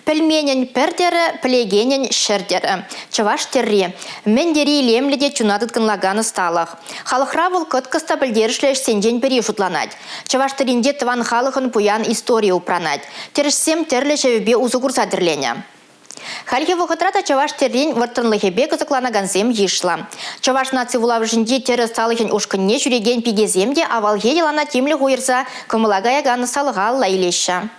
Пельменен пердері, плегенен шердері. Чаваш терри. Мен дери лемледе чунадыткын лаганы сталах. Халықравыл кыткыста білдерішлеш сенжен бері жұтланать. Чаваш терінде тыван халықын пуян история упранать. Терішсем терлі шевебе узугурса дерлене. Хальхе вахытрата чаваш террин вартынлыхебе кызыкланагансем ешла. Чаваш наци вулавжинде террі салыхен ушкынне жүреген пигеземде авалге елана темлі хойырса кымылагая ганы салыға алла илеші.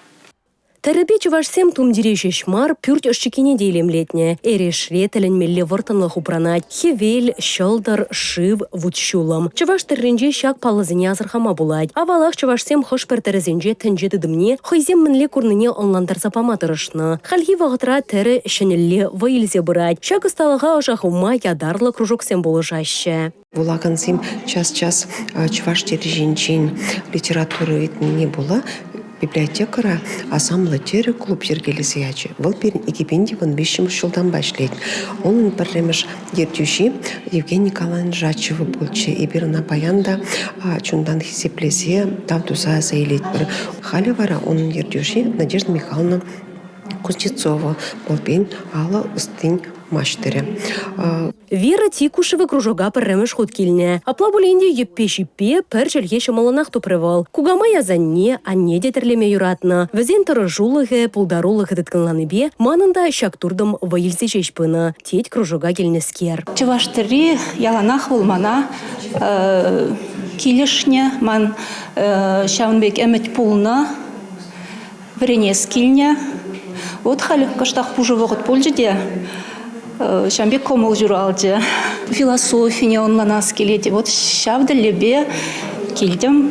Теребе чувашсем тумдиреші шмар пюрт ошчекене дейлемлетне. Эрешре тәлінмелі вартынлық упранать. Хевел, шылдар, шив, вудшулам. Чуваш терренже шак палызыне азырхама булать. Авалах чувашсем хош пертерезенже тәнже дымне, хойзем мінле курныне онландар запама тырышны. Хальхи вағытра тәрі шынелле вайлзе бұрать. Шак ысталыға ошақыма ядарлы кружоксем болышаще. Булагансем час-час чуваш тереженчен литературы не было. Библиотекара асамблы тері клуб жергелесі ячы. Бұл перін екепенде вон 5 жылдан башлейді. Оның бірлеміш ертуші Евгений Николаевич Жачевы болчы. Иберна баянда чундан хисеплесе тавдуза заилет бір. Халі вара оның ертуші Надежда Михайловна Кузнецова. Бұл бен алы ұстын маштыры. Вера тикушевы кружога пірремеш ход келіне. Апла бұленде еппе-шиппе пір желге шымалынақ тупрывал. Кугама язанне, анне детерлеме юратны. Візен тұры жулығы, пулдарулығы дытканланыбе, манында шактурдым вайылзе жешпыны. Тет кружога келнескер. Чываштыри яланақ болмана келішне, ман шаунбек әмет пулна, вренес келіне. Вот халі каштақ пужы вғыт польжы де. Шамбек комыл жүру алды. Философия онланас келеді. Вот шавдылебе келдім.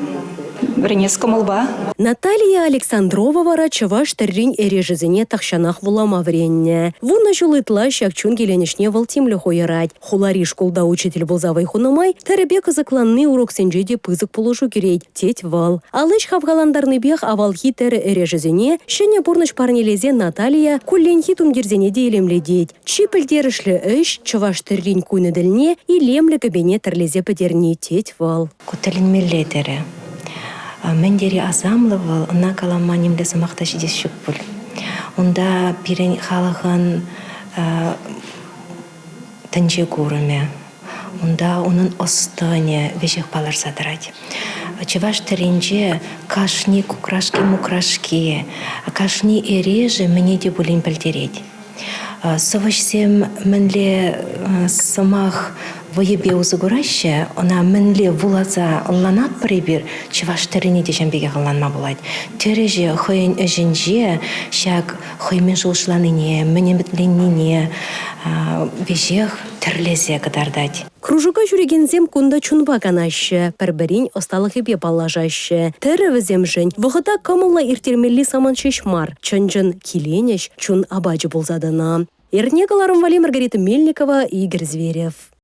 Бірінес комылба. Наталья Александрова вара чаваш тәррин эрежізіне тақшанақ вулама вренне. Вуна жулытла шакчун келенішне валтимлі хойырать. Хулари школда учитель болзавай хунамай, тәрібе қызықланны урок сенжеде пызық полушу керейд. Тет вал. Алыш хавгаландарны бех авалхи тәрі эрежізіне, шене бурныш парнелезе Наталья кулленхи тумдерзене дейлемледеть. Чипілдерішлі үш чаваш тәррин куйныділне и лемлі кабине тәрлезе пәдерне тет вал. Куталин миллетері. Мендери азамлывал, на каламаним лесі мақташы дес шүк бұл. Онда бірін халығын тінже көріме. Онда оның остыне вешек балар садырады. Чеваш тірінже кашни кукрашки-мукрашки, кашни ережі мне де бұлін білдереді. Совышсем мінле самах вайыбе узыгураще, она мінле вулаза ланат прибір, чеваш тіріне дешен беге ғыланма болады. Тереже хойын өжінже, шак хоймен жылшыланыне, мінен бітленіне, вежех тірлезе қыдардады. Кружуга жүрегензем кунда чунба канаще, пәрбірін осталығы бе балажаще. Тәрі віземжін, вғыда камылла иртермелі саман шешмар, чынжын киленеш, чун абажы болзадына. Ернегаларым Вали Маргарита Мельникова, Игорь Зверев.